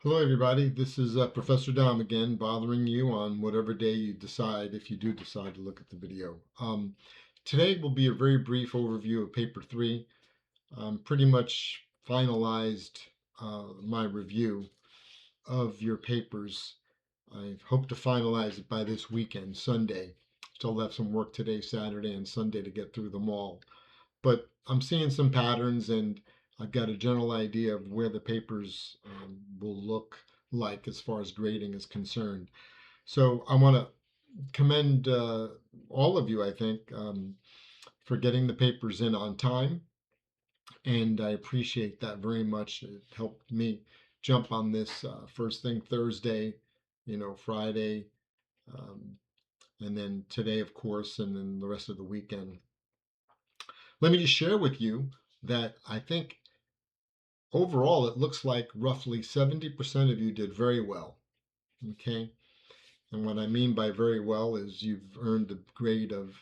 Hello, everybody. This is Professor Dom again, bothering you on whatever day you decide, if you do decide to look at the video. Today will be a very brief overview of Paper 3. Pretty much finalized my review of your papers. I hope to finalize it by this weekend, Sunday. Still have some work today, Saturday, and Sunday to get through them all. But I'm seeing some patterns, and I've got a general idea of where the papers will look like as far as grading is concerned. So I want to commend all of you, I think, for getting the papers in on time, and I appreciate that very much. It helped me jump on this first thing Thursday, Friday, um, and then today, of course, and then the rest of the weekend. Let me just share with you that I think overall, it looks like roughly 70% of you did very well. Okay. And what I mean by very well is you've earned a grade of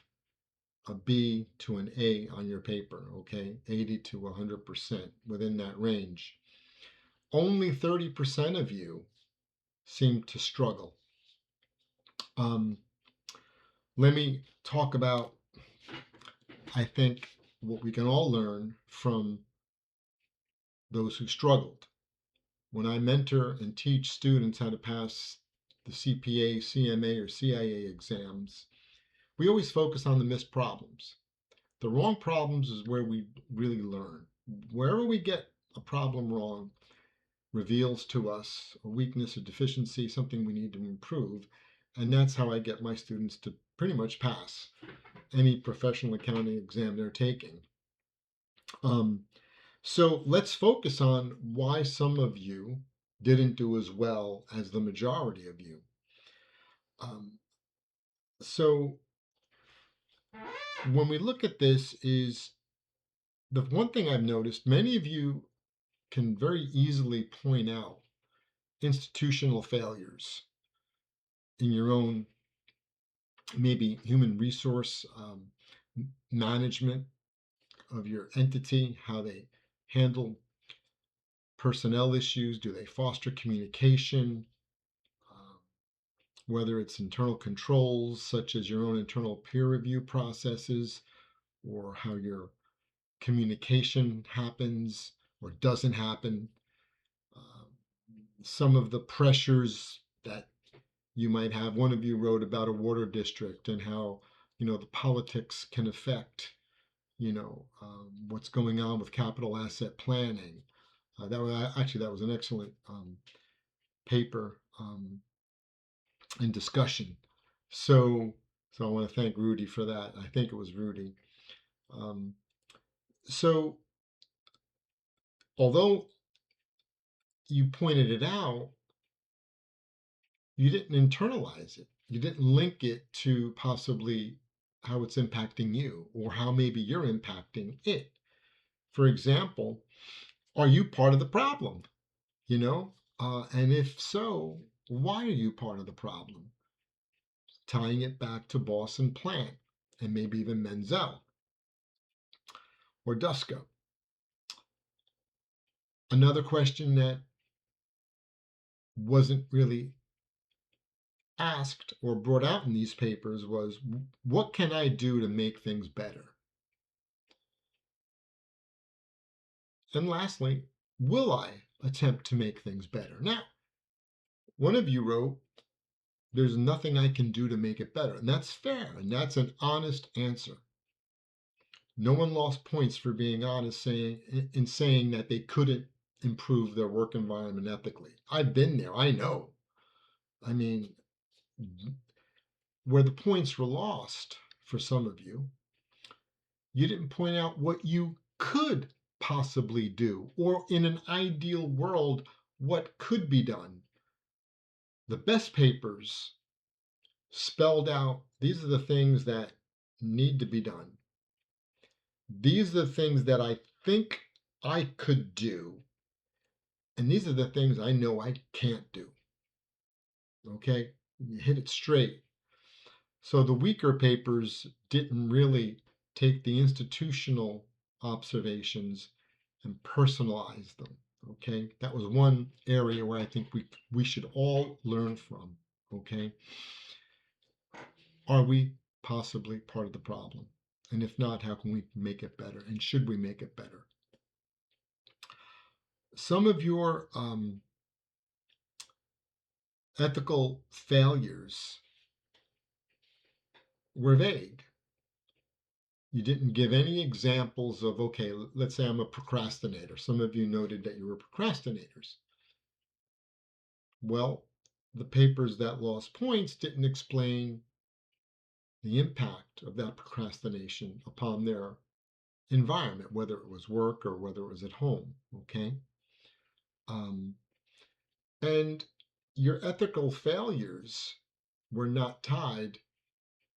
a B to an A on your paper. Okay. 80 to 100% within that range. Only 30% of you seem to struggle. Um, Let me talk about, I think, what we can all learn from those who struggled. When I mentor and teach students how to pass the CPA, CMA, or CIA exams, we always focus on the missed problems. The wrong problems is where we really learn. Wherever we get a problem wrong reveals to us a weakness, a deficiency, something we need to improve. And that's how I get my students to pretty much pass any professional accounting exam they're taking. Um, So let's focus on why some of you didn't do as well as the majority of you. Um, so when we look at this, is the one thing I've noticed, many of you can very easily point out institutional failures in your own, maybe human resource management of your entity, how they handle personnel issues, do they foster communication, um, whether it's internal controls such as your own internal peer review processes, or how your communication happens or doesn't happen, uh, some of the pressures that you might have. One of you wrote about a water district and how the politics can affect what's going on with capital asset planning. That was an excellent paper and discussion. So, so I want to thank Rudy for that. I think it was Rudy. Um, so, although you pointed it out, you didn't internalize it. You didn't link it to possibly how it's impacting you or how maybe you're impacting it. For example, are you part of the problem? You know, and if so, why are you part of the problem? Tying it back to Boss and Plant, and maybe even Menzel or Dusko. Another question that wasn't really asked or brought out in these papers was, what can I do to make things better? And lastly, will I attempt to make things better? Now, one of you wrote, there's nothing I can do to make it better. And that's fair. And that's an honest answer. No one lost points for being honest in saying that they couldn't improve their work environment ethically. I've been there. I know. I mean, where the points were lost for some of you, you didn't point out what you could possibly do, or in an ideal world, what could be done. The best papers spelled out, these are the things that need to be done. These are the things that I think I could do. And these are the things I know I can't do. Okay? You hit it straight. So the weaker papers didn't really take the institutional observations and personalize them. Okay, that was one area where I think we should all learn from. Okay, are we possibly part of the problem? And if not, how can we make it better? And should we make it better? Some of your ethical failures were vague. You didn't give any examples of, okay, let's say I'm a procrastinator. Some of you noted that you were procrastinators. Well, the papers that lost points didn't explain the impact of that procrastination upon their environment, whether it was work or whether it was at home. Okay. Um, and your ethical failures were not tied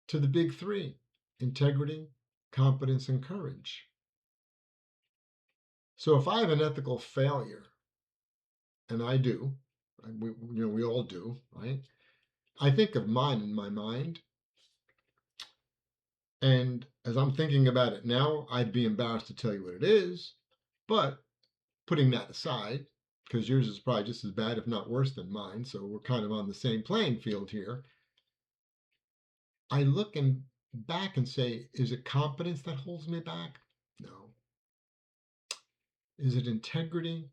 to the big three: integrity, competence, and courage. So if I have an ethical failure, and I do, we all do, right? I think of mine in my mind, and as I'm thinking about it now, I'd be embarrassed to tell you what it is. But putting that aside, because yours is probably just as bad, if not worse, than mine, so we're kind of on the same playing field here. I look back and say, is it competence that holds me back? No. Is it integrity?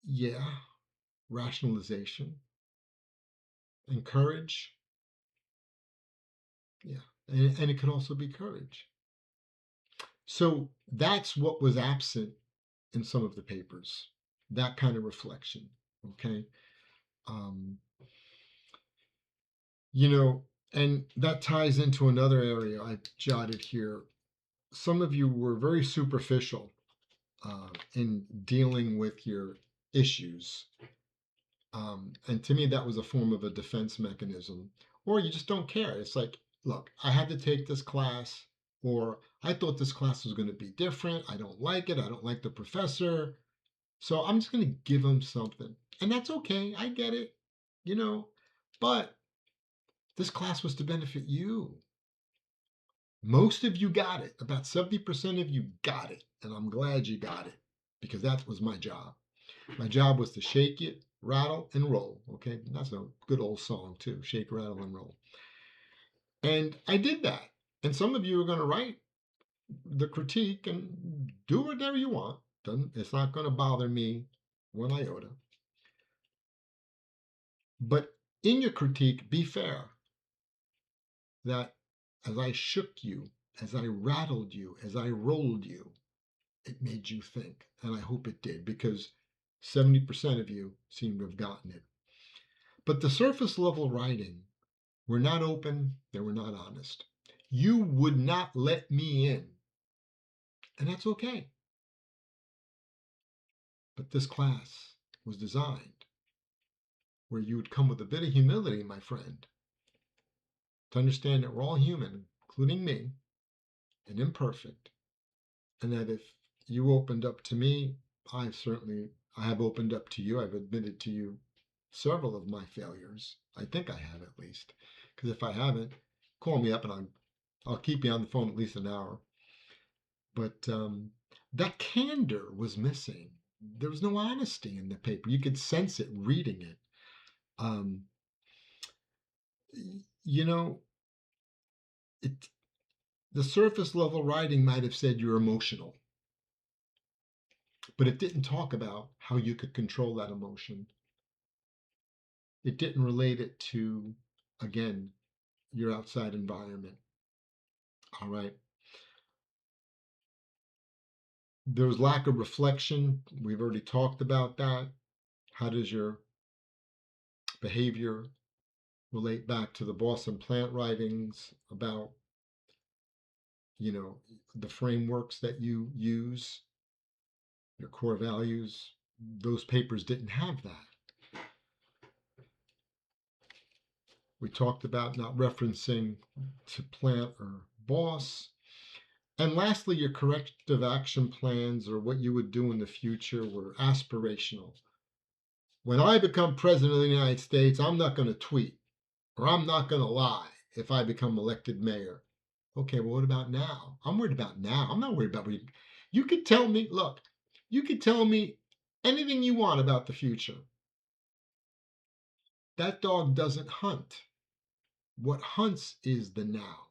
Yeah. Rationalization and courage? Yeah. And it could also be courage. So that's what was absent in some of the papers, that kind of reflection. Okay. Um, you know, and that ties into another area I jotted here. Some of you were very superficial in dealing with your issues. And to me, that was a form of a defense mechanism. Or you just don't care. It's like, look, I had to take this class, or I thought this class was going to be different. I don't like it. I don't like the professor. So I'm just going to give them something. And that's okay. I get it, you know. But this class was to benefit you. Most of you got it. About 70% of you got it. And I'm glad you got it because that was my job. My job was to shake it, rattle, and roll. Okay, that's a good old song too. Shake, rattle, and roll. And I did that. And some of you are going to write the critique and do whatever you want. It's not going to bother me one iota. But in your critique, be fair. That as I shook you, as I rattled you, as I rolled you, it made you think. And I hope it did because 70% of you seem to have gotten it. But the surface level writing were not open, they were not honest. You would not let me in, and that's okay. But this class was designed where you would come with a bit of humility, my friend, to understand that we're all human, including me, and imperfect, and that if you opened up to me, I have opened up to you. I've admitted to you several of my failures. I think I have at least, because if I haven't, call me up and I'll keep you on the phone at least an hour. But that candor was missing. There was no honesty in the paper. You could sense it reading it. Um, you know, it, the surface level writing might have said you're emotional, but it didn't talk about how you could control that emotion. It didn't relate it to, again, your outside environment. All right. There was lack of reflection. We've already talked about that. How does your behavior relate back to the Boston Plant writings about, you know, the frameworks that you use, your core values? Those papers didn't have that. We talked about not referencing to Plant or Boss. And lastly, your corrective action plans or what you would do in the future were aspirational. When I become president of the United States, I'm not going to tweet or I'm not going to lie if I become elected mayor. Okay, well, what about now? I'm worried about now. I'm not worried about You could tell me, look, you could tell me anything you want about the future. That dog doesn't hunt. What hunts is the now.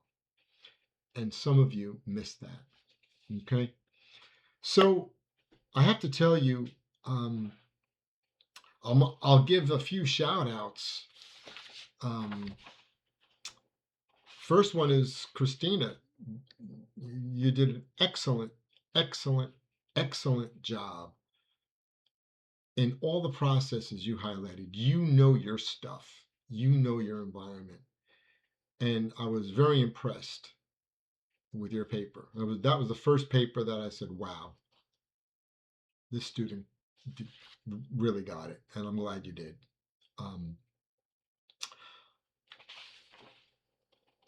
And some of you miss that. Okay. So I have to tell you, um, I'll give a few shout outs. First one is Christina. You did an excellent, excellent, excellent job in all the processes you highlighted. You know your stuff, you know your environment. And I was very impressed with your paper. That was the first paper that I said, wow, this student really got it. And I'm glad you did. Um,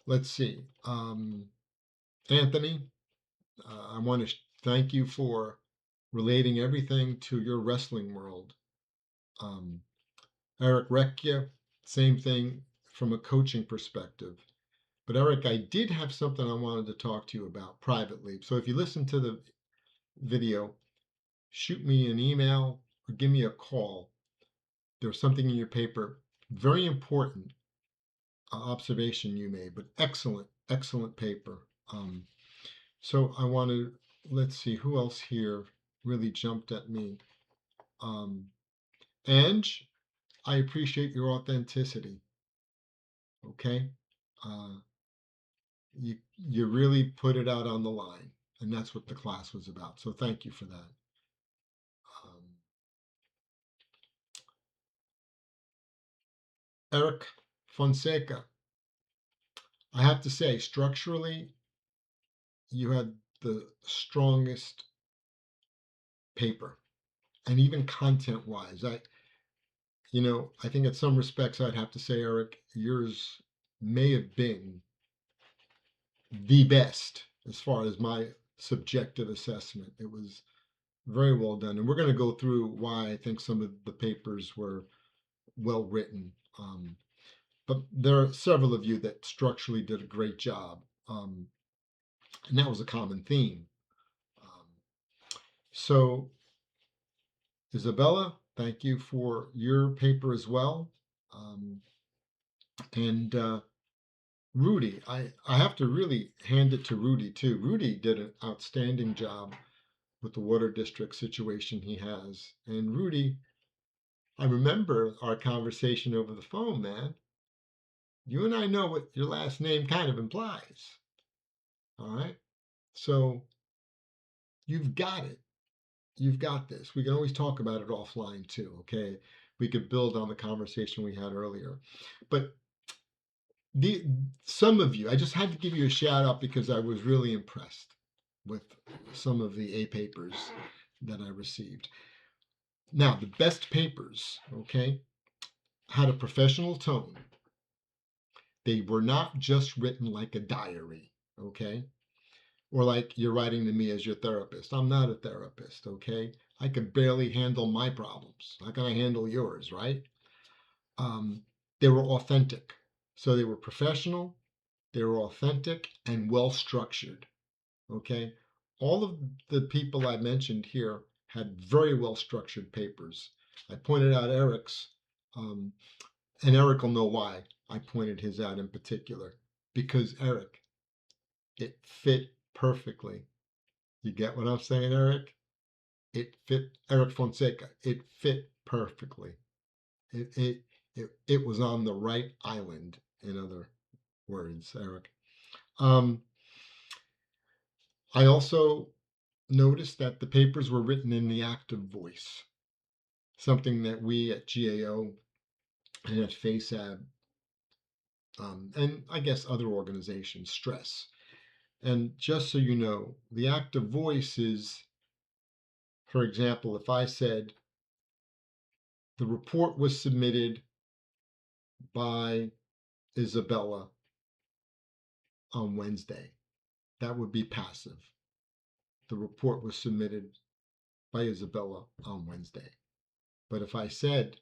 let's see. Anthony, I want to thank you for relating everything to your wrestling world. Um, Eric Recchia, same thing from a coaching perspective. But Eric, I did have something I wanted to talk to you about privately. So if you listen to the video, shoot me an email or give me a call. There's something in your paper, very important observation you made, but excellent, excellent paper. So I want to, let's see, who else here really jumped at me? Ange, I appreciate your authenticity. Okay, you really put it out on the line, and that's what the class was about. So thank you for that. Eric Fonseca, I have to say, structurally, you had the strongest paper, and even content-wise, I think in some respects I'd have to say, Eric, yours may have been the best as far as my subjective assessment. It was very well done. And we're going to go through why I think some of the papers were well written. But there are several of you that structurally did a great job. And that was a common theme. Um, so, Isabella, thank you for your paper as well. And Rudy, I have to really hand it to Rudy too. Rudy did an outstanding job with the water district situation he has. And Rudy, I remember our conversation over the phone, man. You and I know what your last name kind of implies. All right. So you've got it. You've got this. We can always talk about it offline too. Okay. We could build on the conversation we had earlier. But some of you, I just had to give you a shout out because I was really impressed with some of the A papers that I received. Now, the best papers, okay, had a professional tone. They were not just written like a diary, okay? Or like you're writing to me as your therapist. I'm not a therapist, okay? I could barely handle my problems. How can I handle yours, right? They were authentic. So they were professional, they were authentic, and well structured, okay? All of the people I mentioned here had very well structured papers. I pointed out Eric's, and Eric will know why I pointed his out in particular. Because Eric, it fit perfectly. You get what I'm saying, Eric? It fit Eric Fonseca. It fit perfectly. It was on the right island, in other words, Eric. I also noticed that the papers were written in the active voice, something that we at GAO and at FASAB, and I guess other organizations stress. And just so you know, the active voice is, for example, if I said the report was submitted by Isabella on Wednesday, that would be passive. The report was submitted by Isabella on Wednesday. But if I said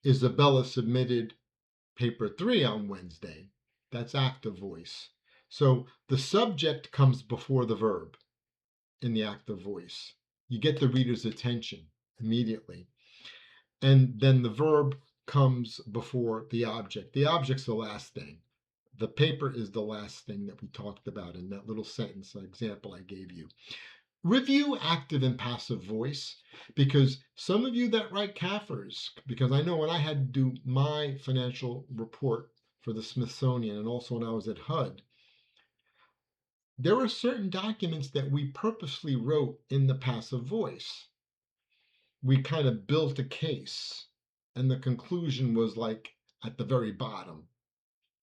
Isabella submitted paper 3 on Wednesday, that's active voice. So the subject comes before the verb. in the active voice. You get the reader's attention immediately. And then the verb comes before the object. The object's the last thing. The paper is the last thing that we talked about in that little sentence example I gave you. Review active and passive voice, because some of you that write CAFRs, because I know when I had to do my financial report for the Smithsonian and also when I was at HUD, there were certain documents that we purposely wrote in the passive voice. We kind of built a case, and the conclusion was like at the very bottom.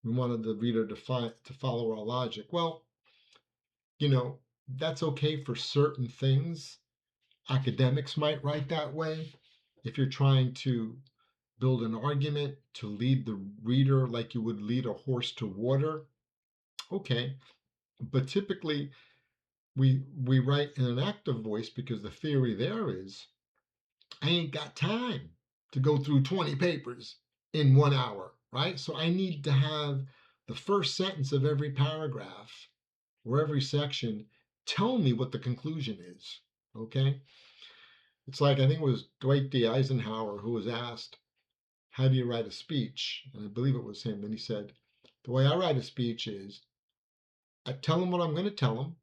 We wanted the reader to follow our logic. Well, that's okay for certain things. Academics might write that way. If you're trying to build an argument to lead the reader like you would lead a horse to water, okay. But typically we write in an active voice because the theory there is I ain't got time to go through 20 papers in 1 hour, right? So I need to have the first sentence of every paragraph or every section tell me what the conclusion is, okay? It's like, I think it was Dwight D. Eisenhower who was asked, how do you write a speech? And I believe it was him. And he said, the way I write a speech is I tell them what I'm going to tell them,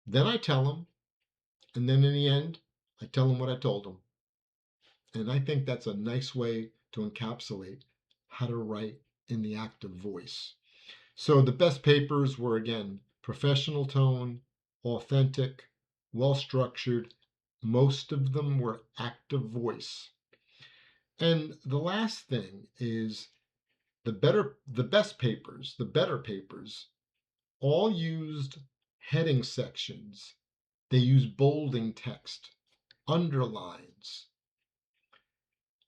then I tell them, and then in the end, I tell them what I told them. And I think that's a nice way to encapsulate how to write in the active voice. So the best papers were, again, professional tone, authentic, well structured. Most of them were active voice. And the last thing is the better papers all used heading sections. They use bolding text, underlines.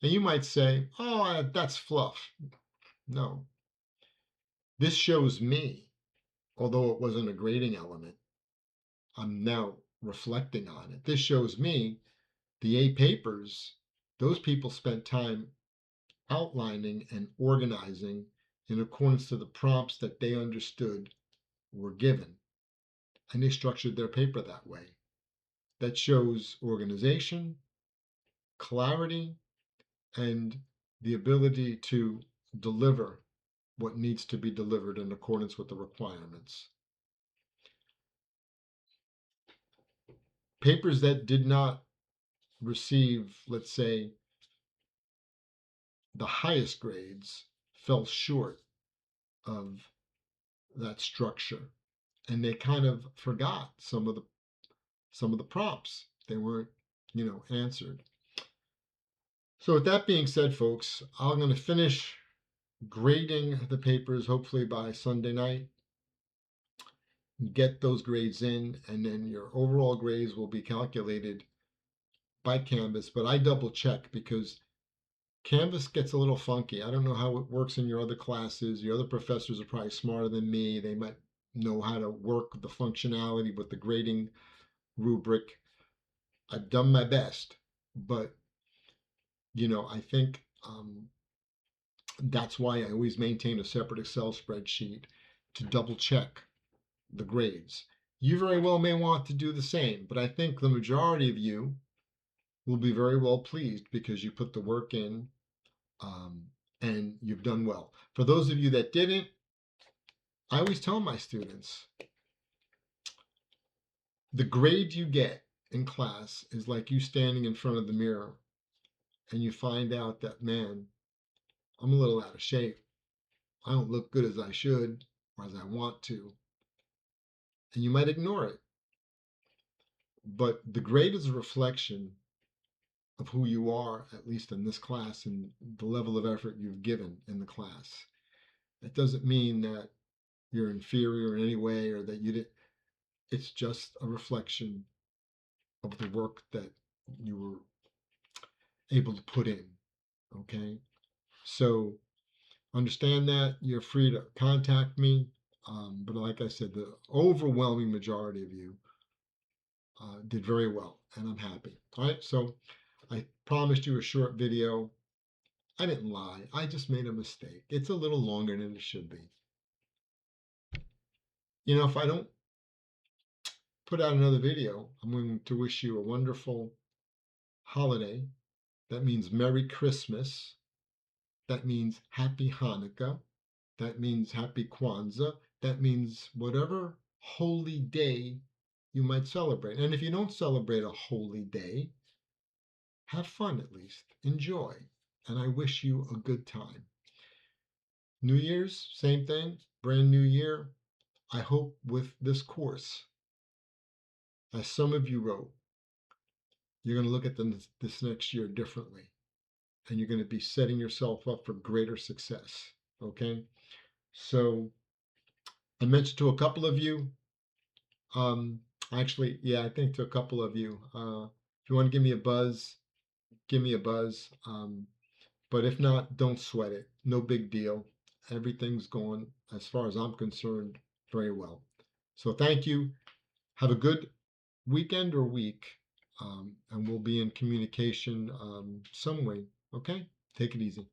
And you might say, oh, that's fluff. No. This shows me, although it wasn't a grading element, I'm now reflecting on it. This shows me the A papers, those people spent time outlining and organizing in accordance to the prompts that they understood were given. And they structured their paper that way. That shows organization, clarity, and the ability to deliver what needs to be delivered in accordance with the requirements. Papers that did not receive, let's say, the highest grades fell short of that structure, and they kind of forgot some of the prompts. They weren't, answered. So with that being said, folks, I'm going to finish grading the papers hopefully by Sunday night. Get those grades in, and then your overall grades will be calculated by Canvas. But I double check because Canvas gets a little funky. I don't know how it works in your other classes. Your other professors are probably smarter than me. They might know how to work the functionality with the grading rubric. I've done my best, but I think that's why I always maintain a separate Excel spreadsheet to double check the grades. You very well may want to do the same, but I think the majority of you will be very well pleased because you put the work in and you've done well. For those of you that didn't, I always tell my students, the grade you get in class is like you standing in front of the mirror and you find out that, man, I'm a little out of shape. I don't look good as I should or as I want to. And you might ignore it. But the grade is a reflection of who you are, at least in this class, and the level of effort you've given in the class. It doesn't mean that you're inferior in any way or that you did. It's just a reflection of the work that you were able to put in. Okay, so understand that you're free to contact me, but like I said, the overwhelming majority of you did very well, and I'm happy. All right, so I promised you a short video. I didn't lie. I just made a mistake. It's a little longer than it should be. If I don't put out another video, I'm going to wish you a wonderful holiday. That means Merry Christmas. That means Happy Hanukkah. That means Happy Kwanzaa. That means whatever holy day you might celebrate. And if you don't celebrate a holy day, have fun at least. Enjoy. And I wish you a good time. New Year's, same thing. Brand new year. I hope with this course, as some of you wrote, you're going to look at this next year differently. And you're going to be setting yourself up for greater success. Okay? So I mentioned to a couple of you, actually, yeah, I think to a couple of you, if you want to give me a buzz, give me a buzz. But if not, don't sweat it. No big deal. Everything's going, as far as I'm concerned, very well. So thank you. Have a good weekend or week, and we'll be in communication some way. Okay? Take it easy.